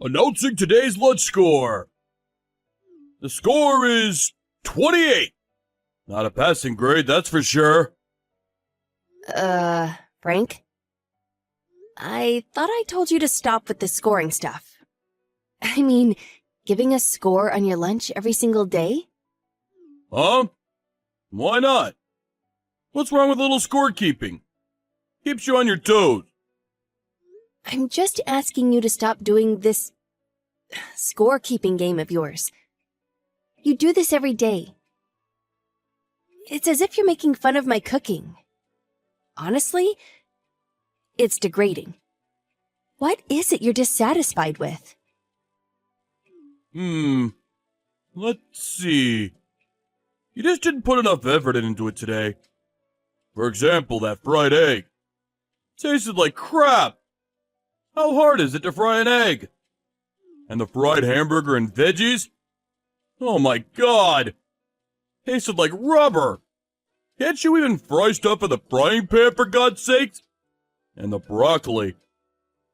Announcing today's lunch score. The score is 28. Not a passing grade, that's for sure. Frank? I thought I told you to stop with the scoring stuff. I mean, giving a score on your lunch every single day? Huh? Why not? What's wrong with a little scorekeeping? Keeps you on your toes. I'm just asking you to stop doing this scorekeeping game of yours. You do this every day. It's as if you're making fun of my cooking. Honestly, it's degrading. What is it you're dissatisfied with? Let's see. You just didn't put enough effort into it today. For example, that fried egg. Tasted like crap. How hard is it to fry an egg? And the fried hamburger and veggies? Oh my god! Tasted like rubber! Can't you even fry stuff in the frying pan, for God's sakes? And the broccoli.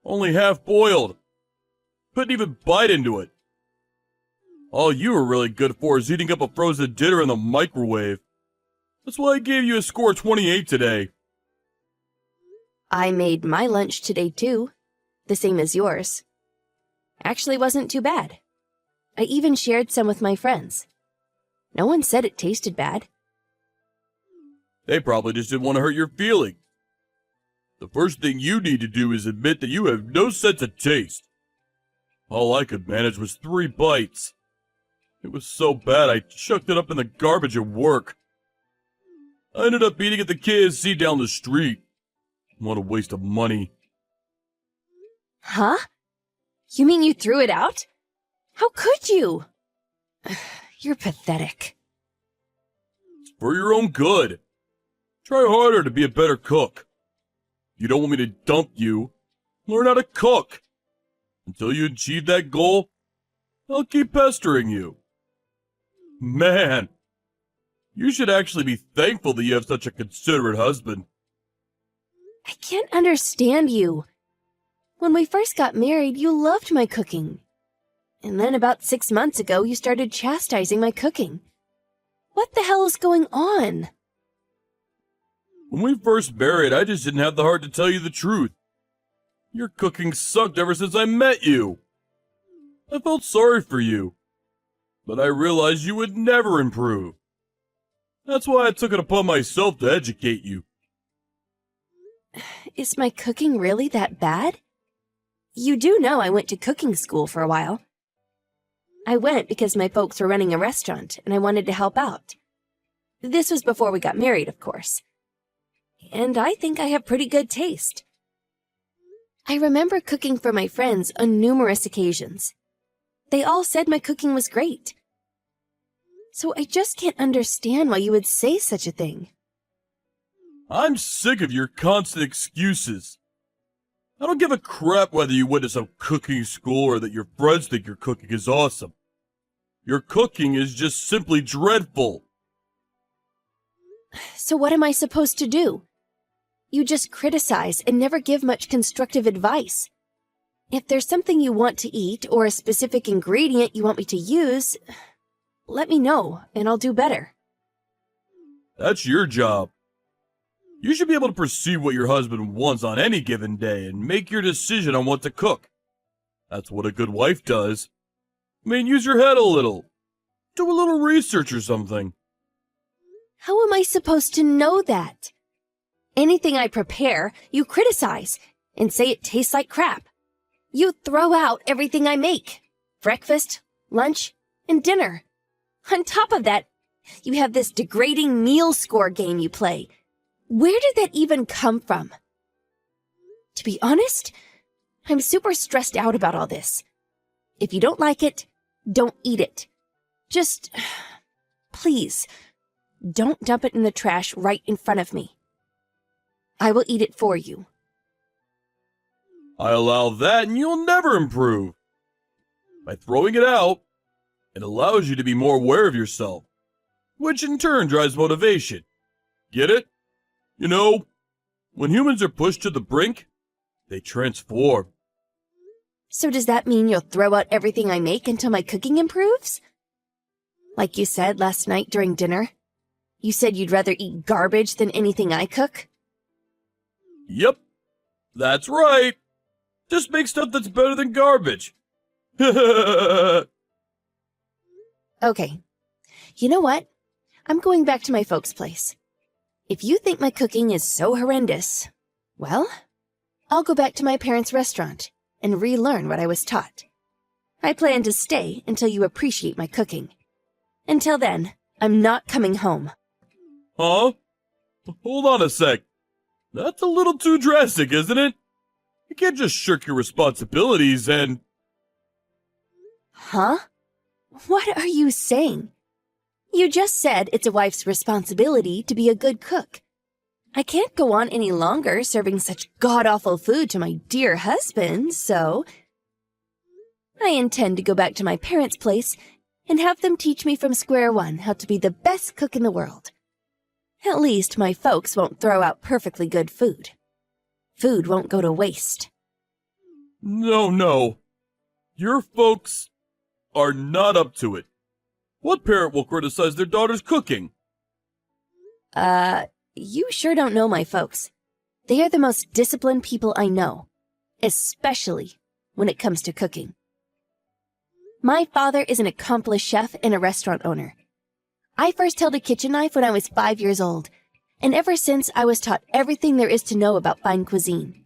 Only half boiled. Couldn't even bite into it. All you were really good for is heating up a frozen dinner in the microwave. That's why I gave you a score 28 today. I made my lunch today too, the same as yours. Actually wasn't too bad. I even shared some with my friends. No one said it tasted bad. They probably just didn't want to hurt your feelings. The first thing you need to do is admit that you have no sense of taste. All I could manage was 3 bites. It was so bad I chucked it up in the garbage at work. I ended up eating at the KFC down the street. What a waste of money. Huh? You mean you threw it out? How could you? You're pathetic. It's for your own good. Try harder to be a better cook. If you don't want me to dump you, learn how to cook. Until you achieve that goal, I'll keep pestering you. Man, you should actually be thankful that you have such a considerate husband. I can't understand you. When we first got married, you loved my cooking. And then about 6 months ago, you started chastising my cooking. What the hell is going on? When we first married, I just didn't have the heart to tell you the truth. Your cooking sucked ever since I met you. I felt sorry for you, but I realized you would never improve. That's why I took it upon myself to educate you. Is my cooking really that bad? You do know I went to cooking school for a while. I went because my folks were running a restaurant and I wanted to help out. This was before we got married, of course. And I think I have pretty good taste. I remember cooking for my friends on numerous occasions. They all said my cooking was great. So I just can't understand why you would say such a thing. I'm sick of your constant excuses. I don't give a crap whether you went to some cooking school or that your friends think your cooking is awesome. Your cooking is just simply dreadful. So what am I supposed to do? You just criticize and never give much constructive advice. If there's something you want to eat or a specific ingredient you want me to use, let me know and I'll do better. That's your job. You should be able to perceive what your husband wants on any given day and make your decision on what to cook. That's what a good wife does. I mean, use your head a little. Do a little research or something. How am I supposed to know that? Anything I prepare, you criticize and say it tastes like crap. You throw out everything I make. Breakfast, lunch, and dinner. On top of that, you have this degrading meal score game you play. Where did that even come from? To be honest, I'm super stressed out about all this. If you don't like it, don't eat it. Just, please, don't dump it in the trash right in front of me. I will eat it for you. I allow that and you'll never improve. By throwing it out, it allows you to be more aware of yourself, which in turn drives motivation. Get it? You know, when humans are pushed to the brink, they transform. So does that mean you'll throw out everything I make until my cooking improves? Like you said last night during dinner, you said you'd rather eat garbage than anything I cook? Yep, that's right. Just make stuff that's better than garbage. Okay. You know what? I'm going back to my folks' place. If you think my cooking is so horrendous, well, I'll go back to my parents' restaurant and relearn what I was taught. I plan to stay until you appreciate my cooking. Until then, I'm not coming home. Huh? Hold on a sec. That's a little too drastic, isn't it? You can't just shirk your responsibilities and... Huh? What are you saying? You just said it's a wife's responsibility to be a good cook. I can't go on any longer serving such god-awful food to my dear husband, so... I intend to go back to my parents' place and have them teach me from square one how to be the best cook in the world. At least my folks won't throw out perfectly good food. Food won't go to waste. No. Your folks are not up to it. What parent will criticize their daughter's cooking? You sure don't know my folks. They are the most disciplined people I know, especially when it comes to cooking. My father is an accomplished chef and a restaurant owner. I first held a kitchen knife when I was 5 years old, and ever since I was taught everything there is to know about fine cuisine.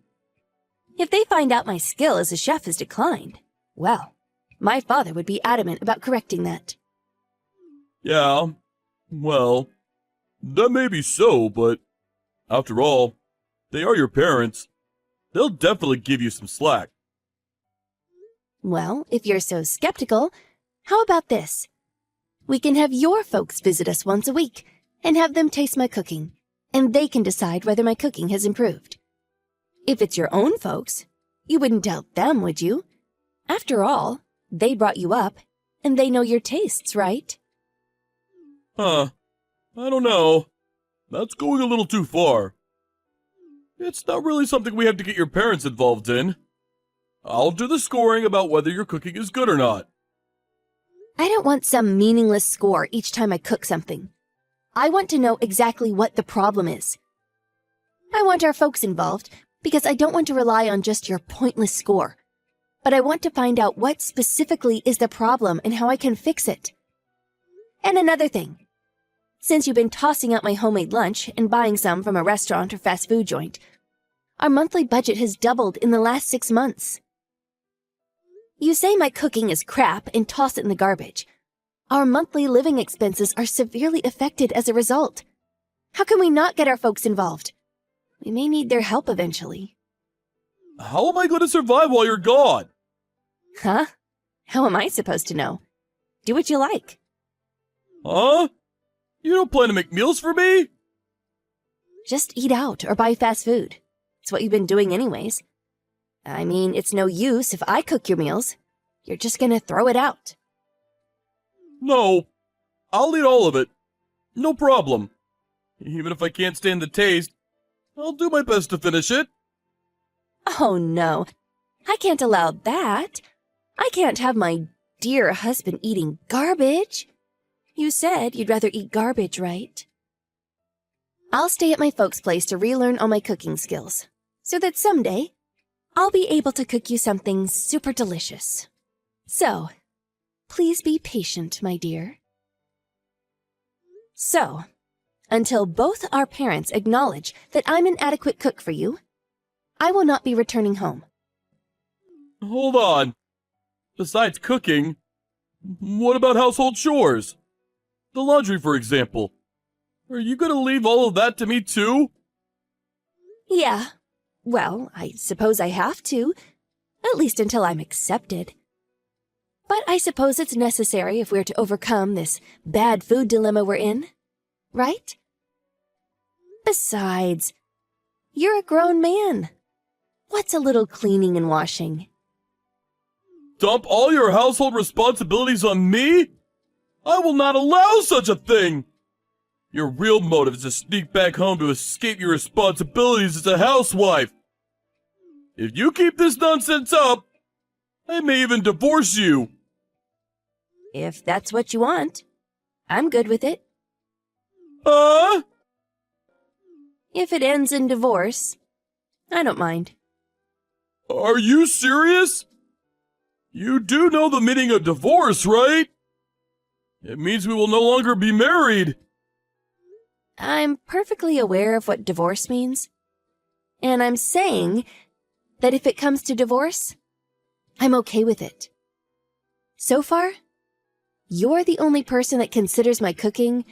If they find out my skill as a chef has declined, well, my father would be adamant about correcting that. Yeah, well, that may be so, but after all, they are your parents. They'll definitely give you some slack. Well, if you're so skeptical, how about this? We can have your folks visit us once a week and have them taste my cooking, and they can decide whether my cooking has improved. If it's your own folks, you wouldn't doubt them, would you? After all, they brought you up, and they know your tastes, right? Huh. I don't know. That's going a little too far. It's not really something we have to get your parents involved in. I'll do the scoring about whether your cooking is good or not. I don't want some meaningless score each time I cook something. I want to know exactly what the problem is. I want our folks involved because I don't want to rely on just your pointless score. But I want to find out what specifically is the problem and how I can fix it. And another thing. Since you've been tossing out my homemade lunch and buying some from a restaurant or fast food joint, our monthly budget has doubled in the last 6 months. You say my cooking is crap and toss it in the garbage. Our monthly living expenses are severely affected as a result. How can we not get our folks involved? We may need their help eventually. How am I going to survive while you're gone? Huh? How am I supposed to know? Do what you like. Huh? You don't plan to make meals for me? Just eat out or buy fast food. It's what you've been doing anyways. I mean, it's no use if I cook your meals. You're just gonna throw it out. No. I'll eat all of it. No problem. Even if I can't stand the taste, I'll do my best to finish it. Oh no, I can't allow that. I can't have my dear husband eating garbage. You said you'd rather eat garbage, right? I'll stay at my folks' place to relearn all my cooking skills, so that someday I'll be able to cook you something super delicious. So, please be patient, my dear. So, until both our parents acknowledge that I'm an adequate cook for you, I will not be returning home. Hold on. Besides cooking, what about household chores? The laundry, for example. Are you going to leave all of that to me, too? Yeah. Well, I suppose I have to, at least until I'm accepted. But I suppose it's necessary if we're to overcome this bad food dilemma we're in, right? Besides, you're a grown man. What's a little cleaning and washing? Dump all your household responsibilities on me? I will not allow such a thing! Your real motive is to sneak back home to escape your responsibilities as a housewife. If you keep this nonsense up, I may even divorce you. If that's what you want, I'm good with it. If it ends in divorce, I don't mind. Are you serious? You do know the meaning of divorce, right? It means we will no longer be married. I'm perfectly aware of what divorce means. And I'm saying that if it comes to divorce, I'm okay with it. So far, you're the only person that considers my cooking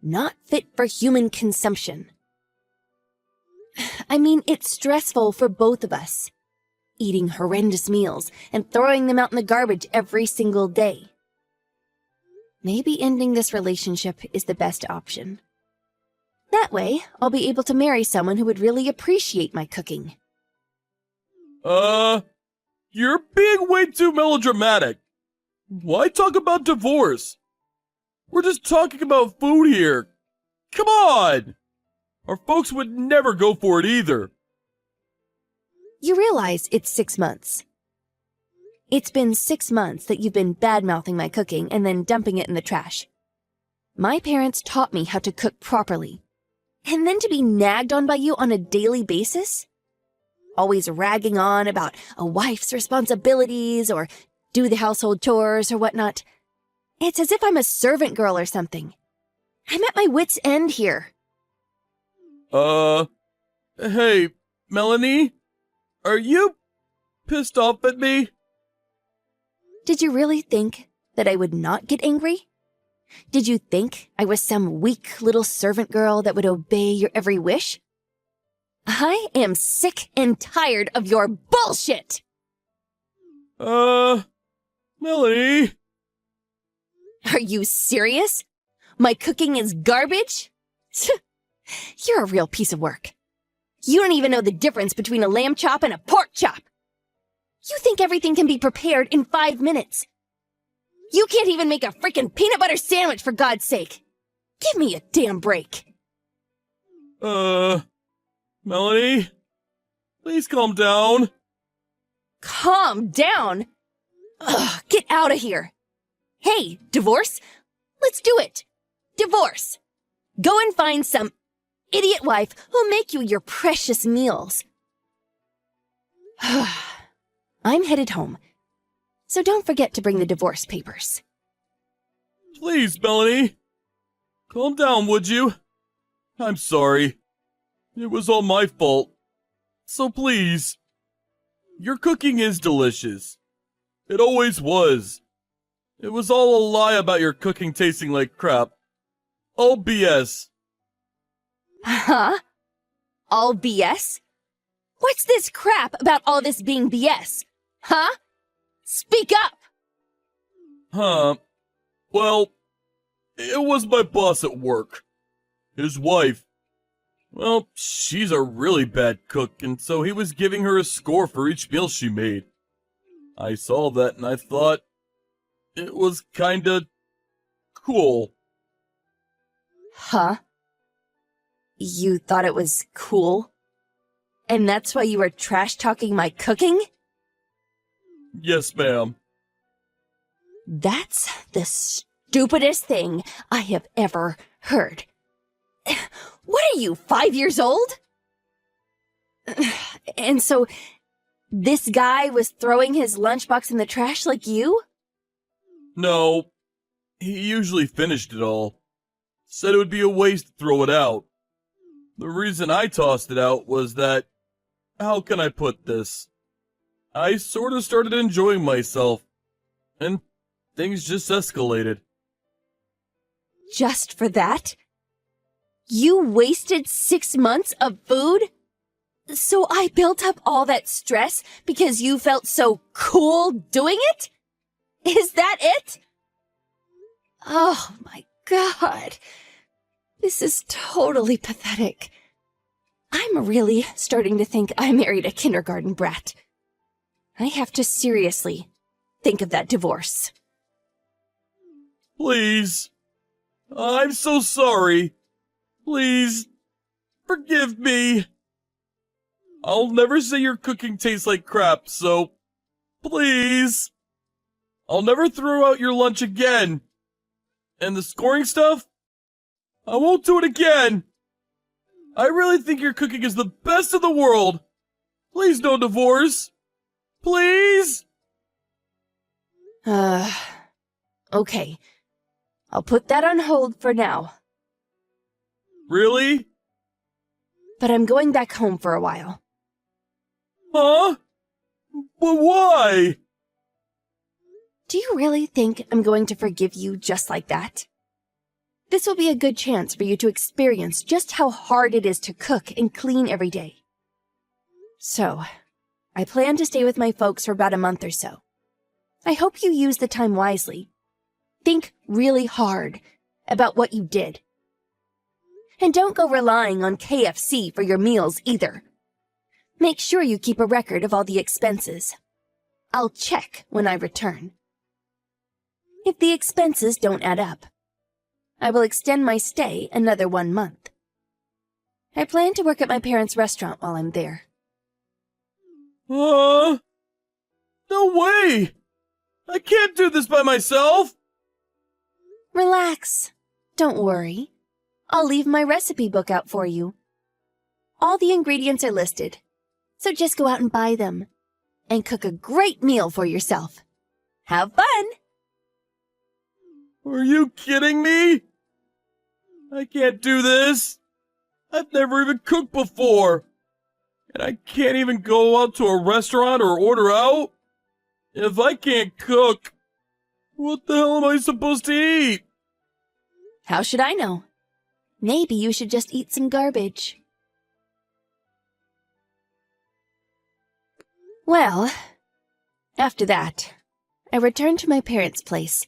not fit for human consumption. I mean, it's stressful for both of us, eating horrendous meals and throwing them out in the garbage every single day. Maybe ending this relationship is the best option. That way, I'll be able to marry someone who would really appreciate my cooking. You're being way too melodramatic. Why talk about divorce? We're just talking about food here. Come on! Our folks would never go for it either. You realize it's 6 months. It's been 6 months that you've been bad-mouthing my cooking and then dumping it in the trash. My parents taught me how to cook properly. And then to be nagged on by you on a daily basis? Always ragging on about a wife's responsibilities or do the household chores or whatnot. It's as if I'm a servant girl or something. I'm at my wit's end here. Hey, Melanie? Are you pissed off at me? Did you really think that I would not get angry? Did you think I was some weak little servant girl that would obey your every wish? I am sick and tired of your bullshit! Melanie? Are you serious? My cooking is garbage? You're a real piece of work. You don't even know the difference between a lamb chop and a pork chop. You think everything can be prepared in 5 minutes. You can't even make a freaking peanut butter sandwich, for God's sake. Give me a damn break. Melanie? Please calm down. Calm down? Ugh, get out of here. Hey, divorce? Let's do it. Divorce. Go and find some idiot wife who'll make you your precious meals. I'm headed home, so don't forget to bring the divorce papers. Please, Melanie. Calm down, would you? I'm sorry. It was all my fault. So please. Your cooking is delicious. It always was. It was all a lie about your cooking tasting like crap. All BS. Huh? All BS? What's this crap about all this being BS? Huh? Speak up! Huh. Well, it was my boss at work. His wife. Well, she's a really bad cook, and so he was giving her a score for each meal she made. I saw that and I thought it was kinda cool. Huh? You thought it was cool? And that's why you were trash-talking my cooking? Yes, ma'am. That's the stupidest thing I have ever heard. What are you, 5 years old? And so, this guy was throwing his lunchbox in the trash like you? No, he usually finished it all. Said it would be a waste to throw it out. The reason I tossed it out was that, how can I put this? I sort of started enjoying myself, and things just escalated. Just for that? You wasted 6 months of food? So I built up all that stress because you felt so cool doing it? Is that it? Oh my God. This is totally pathetic. I'm really starting to think I married a kindergarten brat. I have to seriously think of that divorce. Please. I'm so sorry. Please. Forgive me. I'll never say your cooking tastes like crap, so Please. I'll never throw out your lunch again. And the scoring stuff? I won't do it again. I really think your cooking is the best in the world. Please no divorce. Please? Okay. I'll put that on hold for now. Really? But I'm going back home for a while. Huh? But why? Do you really think I'm going to forgive you just like that? This will be a good chance for you to experience just how hard it is to cook and clean every day. So, I plan to stay with my folks for about a month or so. I hope you use the time wisely. Think really hard about what you did. And don't go relying on KFC for your meals either. Make sure you keep a record of all the expenses. I'll check when I return. If the expenses don't add up, I will extend my stay another 1 month. I plan to work at my parents' restaurant while I'm there. No way! I can't do this by myself! Relax. Don't worry. I'll leave my recipe book out for you. All the ingredients are listed, so just go out and buy them. And cook a great meal for yourself. Have fun! Are you kidding me? I can't do this. I've never even cooked before. And I can't even go out to a restaurant or order out. If I can't cook, what the hell am I supposed to eat? How should I know? Maybe you should just eat some garbage. Well, after that, I returned to my parents' place.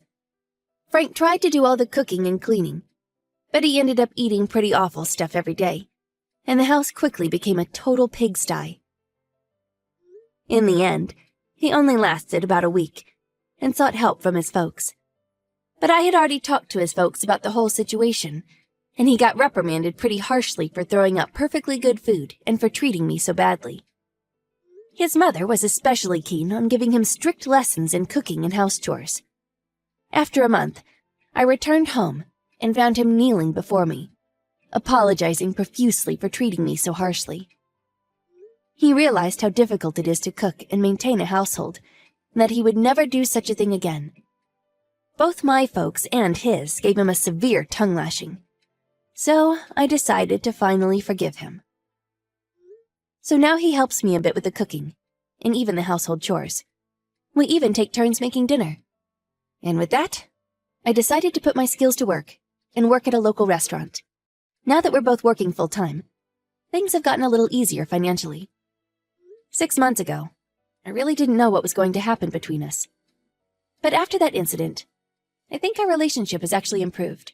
Frank tried to do all the cooking and cleaning, but he ended up eating pretty awful stuff every day, and the house quickly became a total pigsty. In the end, he only lasted about a week and sought help from his folks. But I had already talked to his folks about the whole situation, and he got reprimanded pretty harshly for throwing out perfectly good food and for treating me so badly. His mother was especially keen on giving him strict lessons in cooking and house chores. After a month, I returned home and found him kneeling before me, apologizing profusely for treating me so harshly. He realized how difficult it is to cook and maintain a household, and that he would never do such a thing again. Both my folks and his gave him a severe tongue-lashing, so I decided to finally forgive him. So now he helps me a bit with the cooking, and even the household chores. We even take turns making dinner. And with that, I decided to put my skills to work and work at a local restaurant. Now that we're both working full-time, things have gotten a little easier financially. 6 months ago, I really didn't know what was going to happen between us. But after that incident, I think our relationship has actually improved.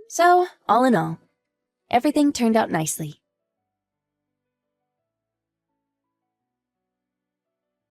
So, all in all, everything turned out nicely.